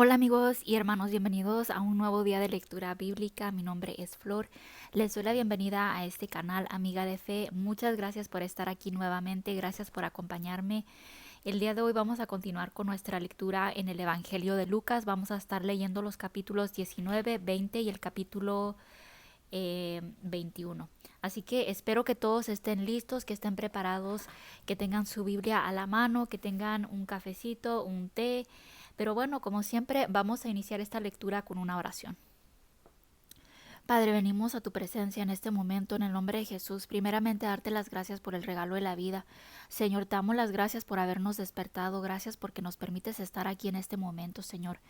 Hola amigos y hermanos, bienvenidos a un nuevo día de lectura bíblica. Mi nombre es Flor. Les doy la bienvenida a este canal Amiga de Fe. Muchas gracias por estar aquí nuevamente, gracias por acompañarme. El día de hoy vamos a continuar con nuestra lectura en el Evangelio de Lucas. Vamos a estar leyendo los capítulos 19, 20 y el capítulo 21. Así que espero que todos estén listos, que estén preparados, que tengan su Biblia a la mano, que tengan un cafecito, un té. Pero bueno, como siempre, vamos a iniciar esta lectura con una oración. Padre, venimos a tu presencia en este momento en el nombre de Jesús. Primeramente, darte las gracias por el regalo de la vida. Señor, te damos las gracias por habernos despertado. Gracias porque nos permites estar aquí en este momento, Señor.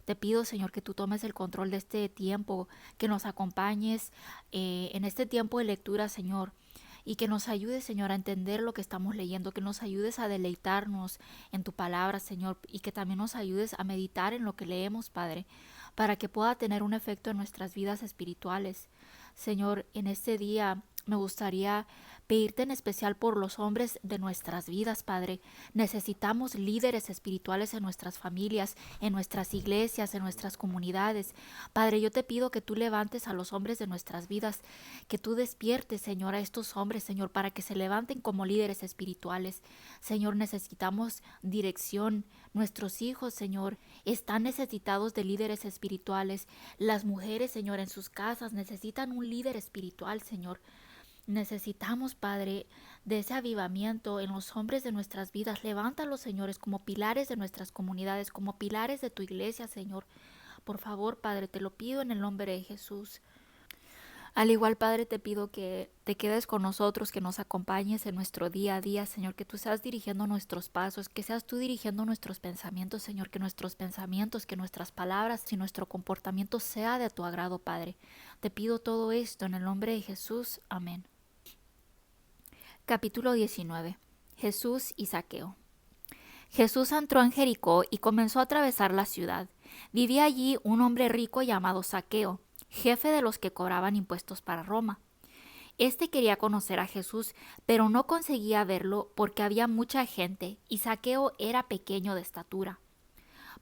Te pido, Señor, que tú tomes el control de este tiempo, que nos acompañes en este tiempo de lectura, Señor. Y que nos ayudes, Señor, a entender lo que estamos leyendo, que nos ayudes a deleitarnos en tu palabra, Señor, y que también nos ayudes a meditar en lo que leemos, Padre, para que pueda tener un efecto en nuestras vidas espirituales. Señor, en este día me gustaría pedirte en especial por los hombres de nuestras vidas, Padre. Necesitamos líderes espirituales en nuestras familias, en nuestras iglesias, en nuestras comunidades. Padre, yo te pido que tú levantes a los hombres de nuestras vidas, que tú despiertes, Señor, a estos hombres, Señor, para que se levanten como líderes espirituales. Señor, necesitamos dirección. Nuestros hijos, Señor, están necesitados de líderes espirituales. Las mujeres, Señor, en sus casas necesitan un líder espiritual, Señor. Necesitamos, Padre, de ese avivamiento en los hombres de nuestras vidas. Levántalos, señores, como pilares de nuestras comunidades, como pilares de tu iglesia, Señor. Por favor, Padre, te lo pido en el nombre de Jesús. Al igual, Padre, te pido que te quedes con nosotros, que nos acompañes en nuestro día a día, Señor, que tú seas dirigiendo nuestros pasos, que seas tú dirigiendo nuestros pensamientos, Señor, que nuestros pensamientos, que nuestras palabras y nuestro comportamiento sea de tu agrado, Padre. Te pido todo esto en el nombre de Jesús. Amén. Capítulo 19. Jesús y Zaqueo. Jesús entró en Jericó y comenzó a atravesar la ciudad. Vivía allí un hombre rico llamado Zaqueo, jefe de los que cobraban impuestos para Roma. Este quería conocer a Jesús, pero no conseguía verlo porque había mucha gente y Zaqueo era pequeño de estatura.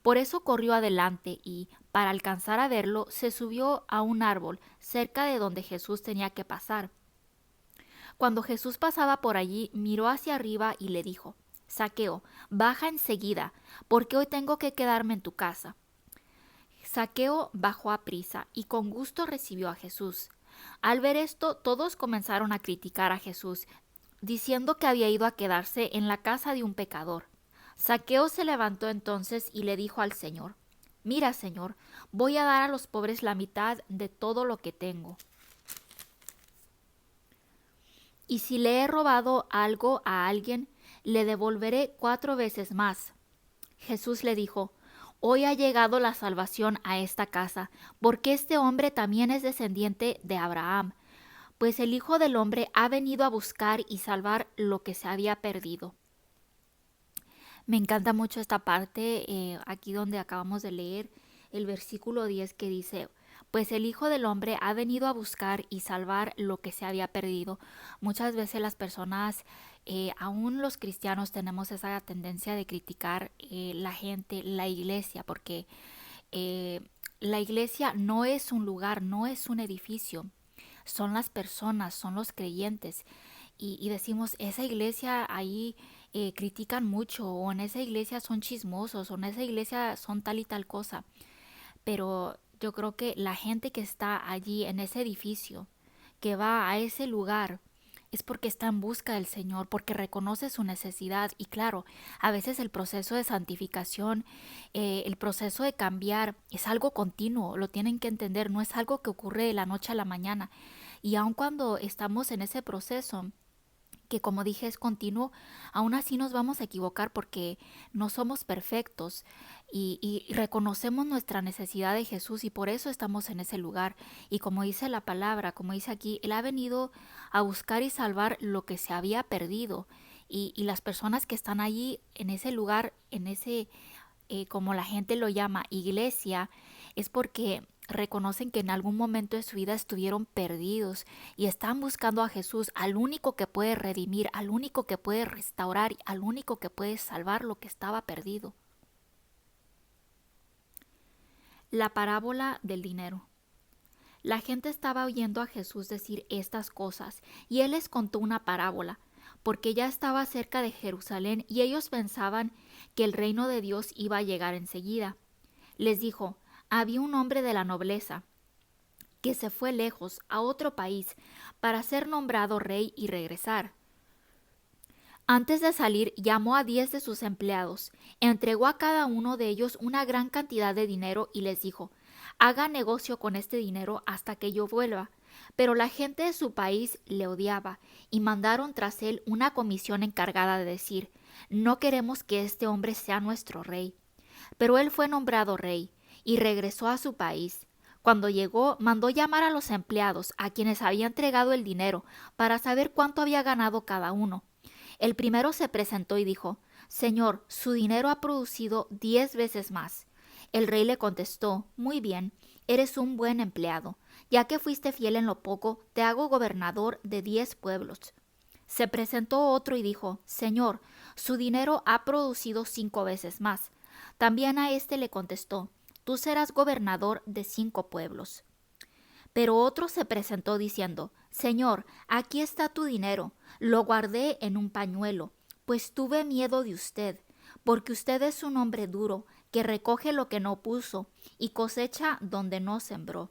Por eso corrió adelante y, para alcanzar a verlo, se subió a un árbol cerca de donde Jesús tenía que pasar. Cuando Jesús pasaba por allí, miró hacia arriba y le dijo: Zaqueo, baja enseguida, porque hoy tengo que quedarme en tu casa. Zaqueo bajó a prisa y con gusto recibió a Jesús. Al ver esto, todos comenzaron a criticar a Jesús, diciendo que había ido a quedarse en la casa de un pecador. Zaqueo se levantó entonces y le dijo al Señor: Mira, Señor, voy a dar a los pobres la mitad de todo lo que tengo. Y si le he robado algo a alguien, le devolveré 4 veces más. Jesús le dijo: Hoy ha llegado la salvación a esta casa, porque este hombre también es descendiente de Abraham, pues el Hijo del Hombre ha venido a buscar y salvar lo que se había perdido. Me encanta mucho esta parte, aquí donde acabamos de leer el versículo 10 que dice: pues el Hijo del Hombre ha venido a buscar y salvar lo que se había perdido. Muchas veces las personas, aún los cristianos, tenemos esa tendencia de criticar la gente, la iglesia, porque eh, la iglesia no es un lugar, no es un edificio, son las personas, son los creyentes. Y decimos, esa iglesia ahí critican mucho, o en esa iglesia son chismosos, o en esa iglesia son tal y tal cosa. Pero yo creo que la gente que está allí en ese edificio, que va a ese lugar, es porque está en busca del Señor, porque reconoce su necesidad. Y claro, a veces el proceso de santificación, el proceso de cambiar es algo continuo, lo tienen que entender, no es algo que ocurre de la noche a la mañana. Y aun cuando estamos en ese proceso, que como dije es continuo, aún así nos vamos a equivocar porque no somos perfectos y reconocemos nuestra necesidad de Jesús y por eso estamos en ese lugar. Y como dice la palabra, como dice aquí, Él ha venido a buscar y salvar lo que se había perdido. Y las personas que están allí en ese lugar, en ese como la gente lo llama, iglesia, es porque reconocen que en algún momento de su vida estuvieron perdidos y están buscando a Jesús, al único que puede redimir, al único que puede restaurar, al único que puede salvar lo que estaba perdido. La parábola del dinero. La gente estaba oyendo a Jesús decir estas cosas, y él les contó una parábola, porque ya estaba cerca de Jerusalén y ellos pensaban que el reino de Dios iba a llegar enseguida. Les dijo: había un hombre de la nobleza que se fue lejos a otro país para ser nombrado rey y regresar. Antes de salir, llamó a 10 de sus empleados, entregó a cada uno de ellos una gran cantidad de dinero y les dijo: haga negocio con este dinero hasta que yo vuelva. Pero la gente de su país le odiaba y mandaron tras él una comisión encargada de decir: no queremos que este hombre sea nuestro rey. Pero él fue nombrado rey y regresó a su país. Cuando llegó, mandó llamar a los empleados a quienes había entregado el dinero para saber cuánto había ganado cada uno. El primero se presentó y dijo: Señor, su dinero ha producido 10 veces más. El rey le contestó: muy bien, eres un buen empleado. Ya que fuiste fiel en lo poco, te hago gobernador de 10 pueblos. Se presentó otro y dijo: Señor, su dinero ha producido 5 veces más. También a éste le contestó: tú serás gobernador de 5 pueblos. Pero otro se presentó diciendo: Señor, aquí está tu dinero, lo guardé en un pañuelo, pues tuve miedo de usted, porque usted es un hombre duro, que recoge lo que no puso y cosecha donde no sembró.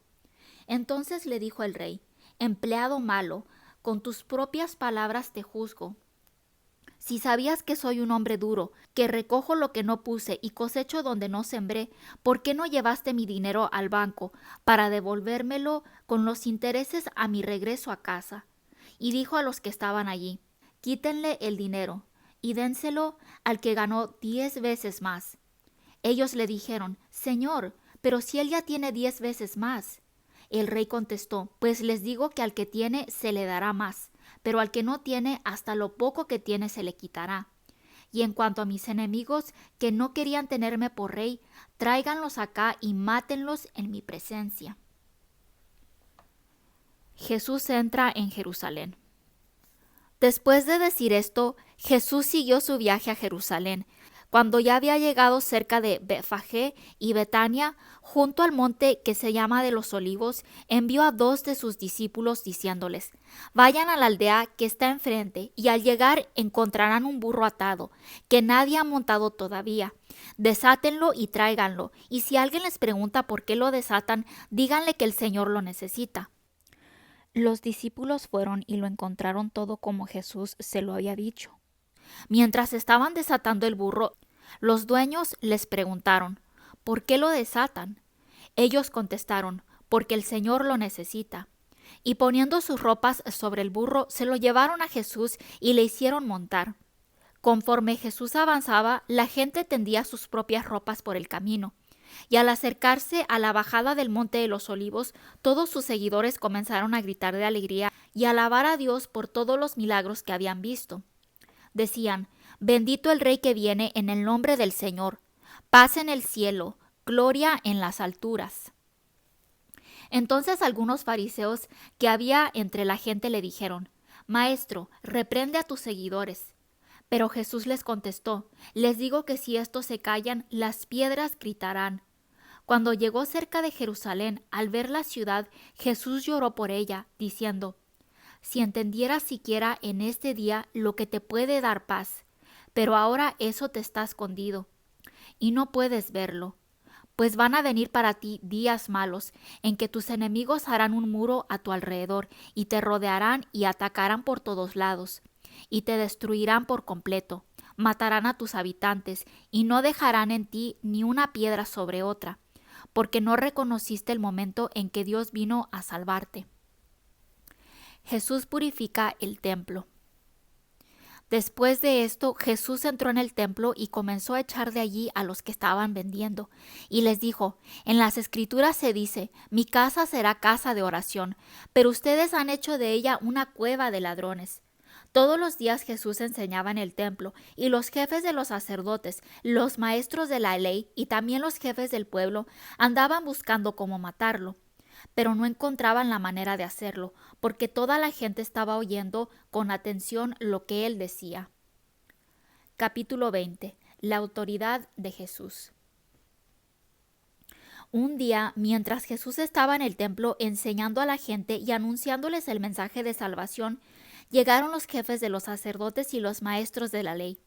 Entonces le dijo el rey: empleado malo, con tus propias palabras te juzgo. Si sabías que soy un hombre duro, que recojo lo que no puse y cosecho donde no sembré, ¿por qué no llevaste mi dinero al banco para devolvérmelo con los intereses a mi regreso a casa? Y dijo a los que estaban allí: quítenle el dinero y dénselo al que ganó 10 veces más. Ellos le dijeron: Señor, pero si él ya tiene 10 veces más. El rey contestó: pues les digo que al que tiene se le dará más, pero al que no tiene, hasta lo poco que tiene se le quitará. Y en cuanto a mis enemigos, que no querían tenerme por rey, tráiganlos acá y mátenlos en mi presencia. Jesús entra en Jerusalén. Después de decir esto, Jesús siguió su viaje a Jerusalén. Cuando ya había llegado cerca de Betfagé y Betania, junto al monte que se llama de los Olivos, envió a 2 de sus discípulos diciéndoles: vayan a la aldea que está enfrente, y al llegar encontrarán un burro atado, que nadie ha montado todavía. Desátenlo y tráiganlo, y si alguien les pregunta por qué lo desatan, díganle que el Señor lo necesita. Los discípulos fueron y lo encontraron todo como Jesús se lo había dicho. Mientras estaban desatando el burro, los dueños les preguntaron: ¿por qué lo desatan? Ellos contestaron: porque el Señor lo necesita. Y poniendo sus ropas sobre el burro, se lo llevaron a Jesús y le hicieron montar. Conforme Jesús avanzaba, la gente tendía sus propias ropas por el camino. Y al acercarse a la bajada del Monte de los Olivos, todos sus seguidores comenzaron a gritar de alegría y a alabar a Dios por todos los milagros que habían visto. Decían: bendito el Rey que viene en el nombre del Señor, paz en el cielo, gloria en las alturas. Entonces algunos fariseos que había entre la gente le dijeron: Maestro, reprende a tus seguidores. Pero Jesús les contestó: les digo que si estos se callan, las piedras gritarán. Cuando llegó cerca de Jerusalén, al ver la ciudad, Jesús lloró por ella, diciendo: si entendieras siquiera en este día lo que te puede dar paz, pero ahora eso te está escondido, y no puedes verlo. Pues van a venir para ti días malos, en que tus enemigos harán un muro a tu alrededor, y te rodearán y atacarán por todos lados, y te destruirán por completo. Matarán a tus habitantes, y no dejarán en ti ni una piedra sobre otra, porque no reconociste el momento en que Dios vino a salvarte. Jesús purifica el templo. Después de esto, Jesús entró en el templo y comenzó a echar de allí a los que estaban vendiendo, y les dijo: en las Escrituras se dice: mi casa será casa de oración, pero ustedes han hecho de ella una cueva de ladrones. Todos los días Jesús enseñaba en el templo, y los jefes de los sacerdotes, los maestros de la ley y también los jefes del pueblo andaban buscando cómo matarlo. Pero no encontraban la manera de hacerlo, porque toda la gente estaba oyendo con atención lo que él decía. Capítulo 20. La autoridad de Jesús. Un día, mientras Jesús estaba en el templo enseñando a la gente y anunciándoles el mensaje de salvación, llegaron los jefes de los sacerdotes y los maestros de la ley,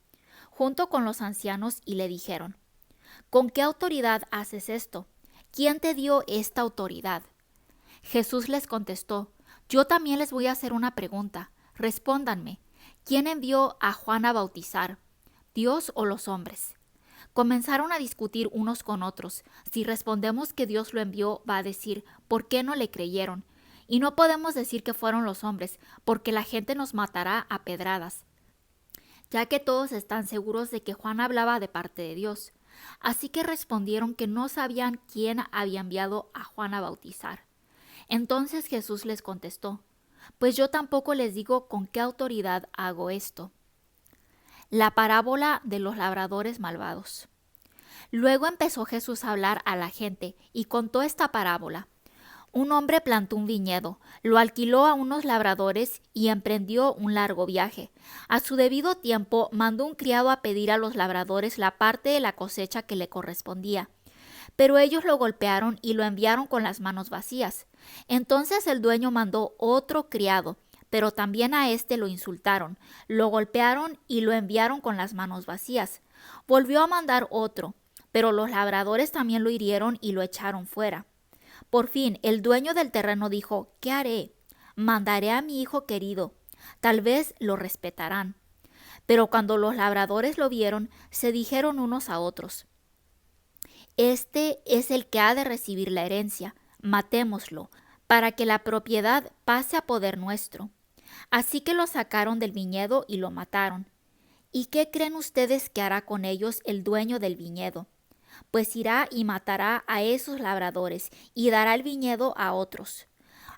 junto con los ancianos, y le dijeron: ¿Con qué autoridad haces esto? ¿Quién te dio esta autoridad? Jesús les contestó: Yo también les voy a hacer una pregunta. Respóndanme. ¿Quién envió a Juan a bautizar? ¿Dios o los hombres? Comenzaron a discutir unos con otros. Si respondemos que Dios lo envió, va a decir: ¿por qué no le creyeron? Y no podemos decir que fueron los hombres, porque la gente nos matará a pedradas, ya que todos están seguros de que Juan hablaba de parte de Dios. Así que respondieron que no sabían quién había enviado a Juan a bautizar. Entonces Jesús les contestó: Pues yo tampoco les digo con qué autoridad hago esto. La parábola de los labradores malvados. Luego empezó Jesús a hablar a la gente y contó esta parábola. Un hombre plantó un viñedo, lo alquiló a unos labradores y emprendió un largo viaje. A su debido tiempo mandó un criado a pedir a los labradores la parte de la cosecha que le correspondía. Pero ellos lo golpearon y lo enviaron con las manos vacías. Entonces el dueño mandó otro criado, pero también a éste lo insultaron, lo golpearon y lo enviaron con las manos vacías. Volvió a mandar otro, pero los labradores también lo hirieron y lo echaron fuera. Por fin, el dueño del terreno dijo: ¿qué haré? Mandaré a mi hijo querido. Tal vez lo respetarán. Pero cuando los labradores lo vieron, se dijeron unos a otros: Este es el que ha de recibir la herencia. Matémoslo, para que la propiedad pase a poder nuestro. Así que lo sacaron del viñedo y lo mataron. ¿Y qué creen ustedes que hará con ellos el dueño del viñedo? Pues irá y matará a esos labradores y dará el viñedo a otros.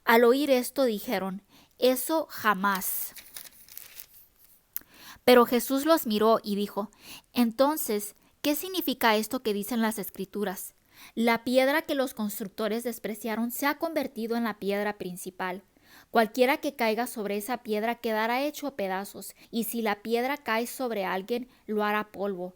Al oír esto dijeron: Eso jamás. Pero Jesús los miró y dijo: Entonces, ¿qué significa esto que dicen las Escrituras? La piedra que los constructores despreciaron se ha convertido en la piedra principal. Cualquiera que caiga sobre esa piedra quedará hecho pedazos, y si la piedra cae sobre alguien, lo hará polvo.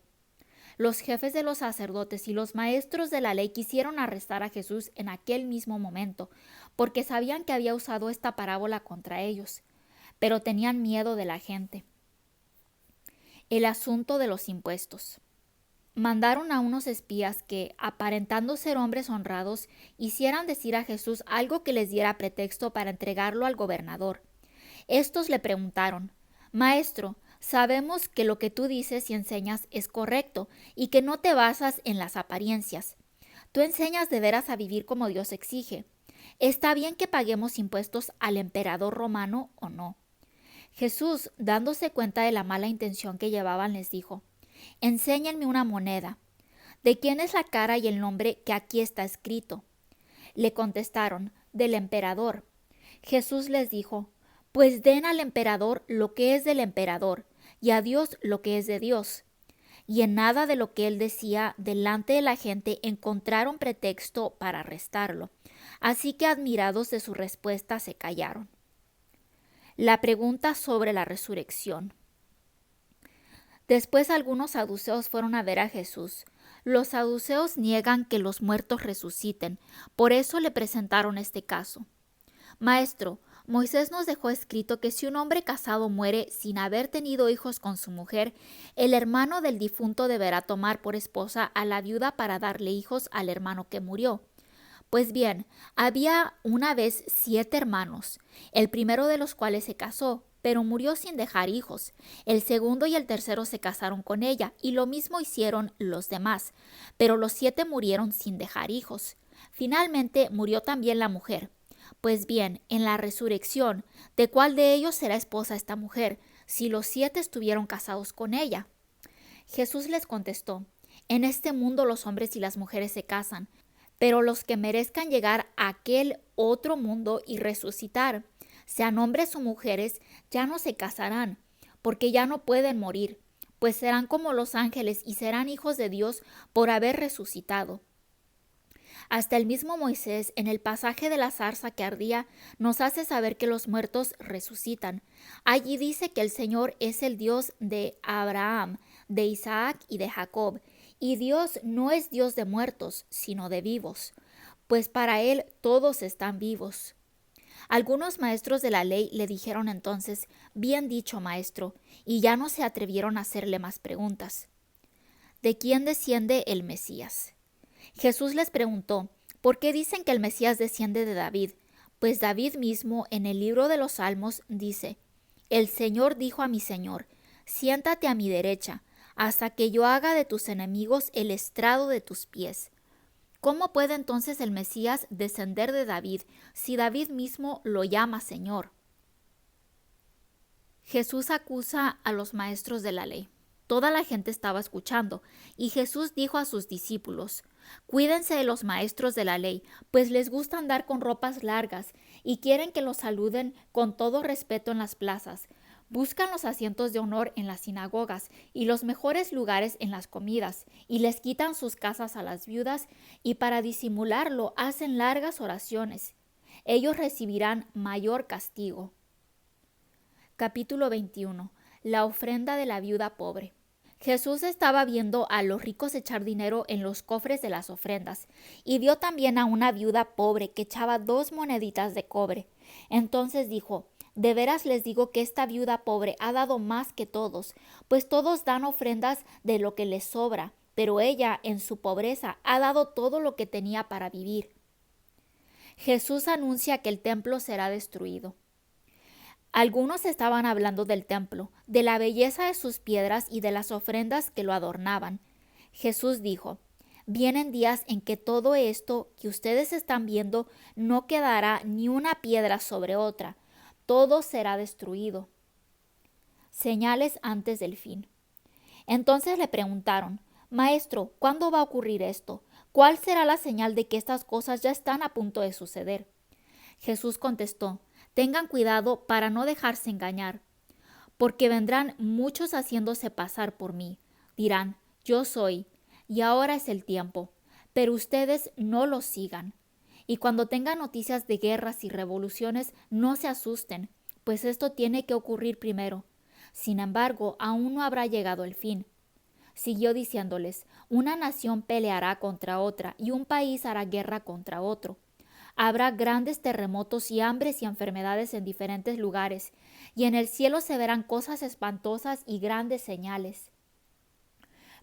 Los jefes de los sacerdotes y los maestros de la ley quisieron arrestar a Jesús en aquel mismo momento, porque sabían que había usado esta parábola contra ellos, pero tenían miedo de la gente. El asunto de los impuestos. Mandaron a unos espías que, aparentando ser hombres honrados, hicieran decir a Jesús algo que les diera pretexto para entregarlo al gobernador. Estos le preguntaron: Maestro, sabemos que lo que tú dices y enseñas es correcto y que no te basas en las apariencias. Tú enseñas de veras a vivir como Dios exige. ¿Está bien que paguemos impuestos al emperador romano o no? Jesús, dándose cuenta de la mala intención que llevaban, les dijo: Enséñenme una moneda. ¿De quién es la cara y el nombre que aquí está escrito? Le contestaron: Del emperador. Jesús les dijo: Pues den al emperador lo que es del emperador, y a Dios lo que es de Dios. Y en nada de lo que él decía delante de la gente encontraron pretexto para arrestarlo. Así que, admirados de su respuesta, se callaron. La pregunta sobre la resurrección. Después algunos saduceos fueron a ver a Jesús. Los saduceos niegan que los muertos resuciten, por eso le presentaron este caso. Maestro, Moisés nos dejó escrito que si un hombre casado muere sin haber tenido hijos con su mujer, el hermano del difunto deberá tomar por esposa a la viuda para darle hijos al hermano que murió. Pues bien, había una vez 7 hermanos, el primero de los cuales se casó, pero murió sin dejar hijos. El segundo y el tercero se casaron con ella, y lo mismo hicieron los demás, pero los 7 murieron sin dejar hijos. Finalmente murió también la mujer. Pues bien, en la resurrección, ¿de cuál de ellos será esposa esta mujer, si los 7 estuvieron casados con ella? Jesús les contestó: En este mundo los hombres y las mujeres se casan, pero los que merezcan llegar a aquel otro mundo y resucitar, sean hombres o mujeres, ya no se casarán, porque ya no pueden morir, pues serán como los ángeles y serán hijos de Dios por haber resucitado. Hasta el mismo Moisés, en el pasaje de la zarza que ardía, nos hace saber que los muertos resucitan. Allí dice que el Señor es el Dios de Abraham, de Isaac y de Jacob, Y Dios no es Dios de muertos, sino de vivos, pues para Él todos están vivos. Algunos maestros de la ley le dijeron entonces: Bien dicho, maestro, y ya no se atrevieron a hacerle más preguntas. ¿De quién desciende el Mesías? Jesús les preguntó: ¿Por qué dicen que el Mesías desciende de David? Pues David mismo en el libro de los Salmos dice: El Señor dijo a mi Señor: Siéntate a mi derecha, hasta que yo haga de tus enemigos el estrado de tus pies. ¿Cómo puede entonces el Mesías descender de David si David mismo lo llama Señor? Jesús acusa a los maestros de la ley. Toda la gente estaba escuchando, y Jesús dijo a sus discípulos: Cuídense de los maestros de la ley, pues les gusta andar con ropas largas y quieren que los saluden con todo respeto en las plazas. Buscan los asientos de honor en las sinagogas y los mejores lugares en las comidas, y les quitan sus casas a las viudas, y para disimularlo hacen largas oraciones. Ellos recibirán mayor castigo. Capítulo 21. La ofrenda de la viuda pobre. Jesús estaba viendo a los ricos echar dinero en los cofres de las ofrendas, y vio también a una viuda pobre que echaba 2 moneditas de cobre. Entonces dijo: De veras les digo que esta viuda pobre ha dado más que todos, pues todos dan ofrendas de lo que les sobra, pero ella, en su pobreza, ha dado todo lo que tenía para vivir. Jesús anuncia que el templo será destruido. Algunos estaban hablando del templo, de la belleza de sus piedras y de las ofrendas que lo adornaban. Jesús dijo: Vienen días en que todo esto que ustedes están viendo no quedará ni una piedra sobre otra, todo será destruido. Señales antes del fin. Entonces le preguntaron: Maestro, ¿cuándo va a ocurrir esto? ¿Cuál será la señal de que estas cosas ya están a punto de suceder? Jesús contestó: Tengan cuidado para no dejarse engañar, porque vendrán muchos haciéndose pasar por mí. Dirán: Yo soy, y ahora es el tiempo, pero ustedes no los sigan. Y cuando tengan noticias de guerras y revoluciones, no se asusten, pues esto tiene que ocurrir primero. Sin embargo, aún no habrá llegado el fin. Siguió diciéndoles: Una nación peleará contra otra, y un país hará guerra contra otro. Habrá grandes terremotos y hambres y enfermedades en diferentes lugares, y en el cielo se verán cosas espantosas y grandes señales.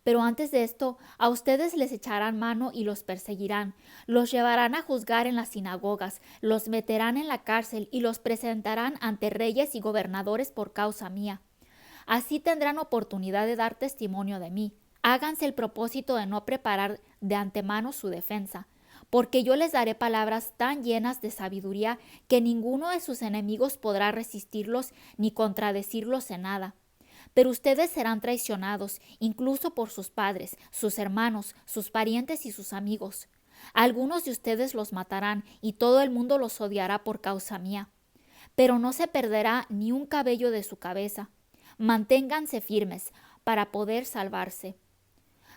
Pero antes de esto, a ustedes les echarán mano y los perseguirán, los llevarán a juzgar en las sinagogas, los meterán en la cárcel y los presentarán ante reyes y gobernadores por causa mía. Así tendrán oportunidad de dar testimonio de mí. Háganse el propósito de no preparar de antemano su defensa, porque yo les daré palabras tan llenas de sabiduría que ninguno de sus enemigos podrá resistirlos ni contradecirlos en nada. Pero ustedes serán traicionados, incluso por sus padres, sus hermanos, sus parientes y sus amigos. Algunos de ustedes los matarán, y todo el mundo los odiará por causa mía. Pero no se perderá ni un cabello de su cabeza. Manténganse firmes para poder salvarse.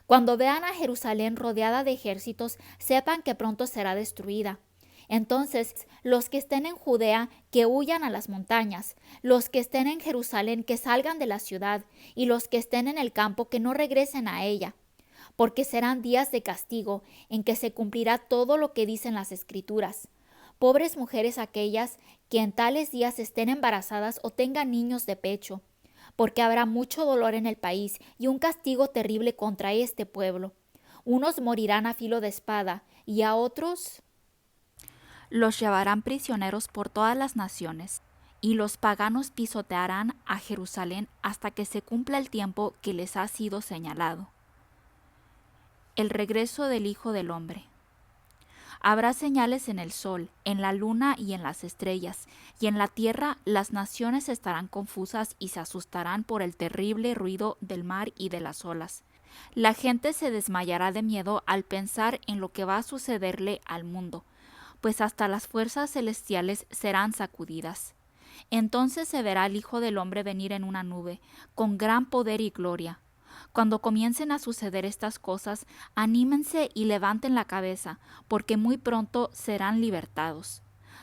Cuando vean a Jerusalén rodeada de ejércitos, sepan que pronto será destruida. Entonces, los que estén en Judea, que huyan a las montañas; los que estén en Jerusalén, que salgan de la ciudad; y los que estén en el campo, que no regresen a ella. Porque serán días de castigo, en que se cumplirá todo lo que dicen las Escrituras. Pobres mujeres aquellas que en tales días estén embarazadas o tengan niños de pecho, porque habrá mucho dolor en el país y un castigo terrible contra este pueblo. Unos morirán a filo de espada, y a otros los llevarán prisioneros por todas las naciones, y los paganos pisotearán a Jerusalén hasta que se cumpla el tiempo que les ha sido señalado. El regreso del Hijo del Hombre. Habrá señales en el sol, en la luna y en las estrellas, y en la tierra las naciones estarán confusas y se asustarán por el terrible ruido del mar y de las olas. La gente se desmayará de miedo al pensar en lo que va a sucederle al mundo, pues hasta las fuerzas celestiales serán sacudidas. Entonces se verá al Hijo del Hombre venir en una nube, con gran poder y gloria. Cuando comiencen a suceder estas cosas, anímense y levanten la cabeza, porque muy pronto serán libertados.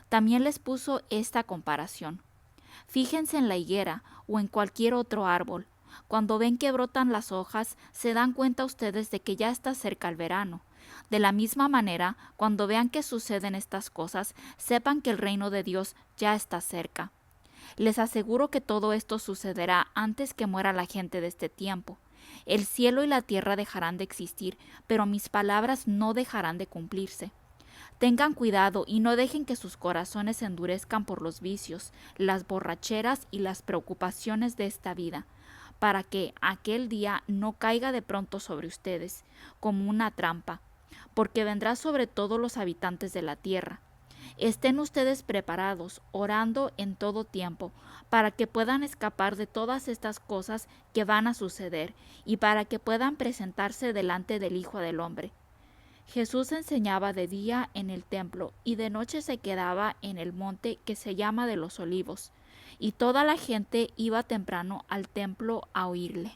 También les puso esta comparación: Fíjense en la higuera o en cualquier otro árbol. Cuando ven que brotan las hojas, se dan cuenta ustedes de que ya está cerca el verano. De la misma manera, cuando vean que suceden estas cosas, sepan que el reino de Dios ya está cerca. Les aseguro que todo esto sucederá antes que muera la gente de este tiempo. El cielo y la tierra dejarán de existir, pero mis palabras no dejarán de cumplirse. Tengan cuidado y no dejen que sus corazones se endurezcan por los vicios, las borracheras y las preocupaciones de esta vida, para que aquel día no caiga de pronto sobre ustedes, como una trampa, porque vendrá sobre todos los habitantes de la tierra. Estén ustedes preparados, orando en todo tiempo, para que puedan escapar de todas estas cosas que van a suceder y para que puedan presentarse delante del Hijo del Hombre. Jesús enseñaba de día en el templo y de noche se quedaba en el monte que se llama de los Olivos, y toda la gente iba temprano al templo a oírle.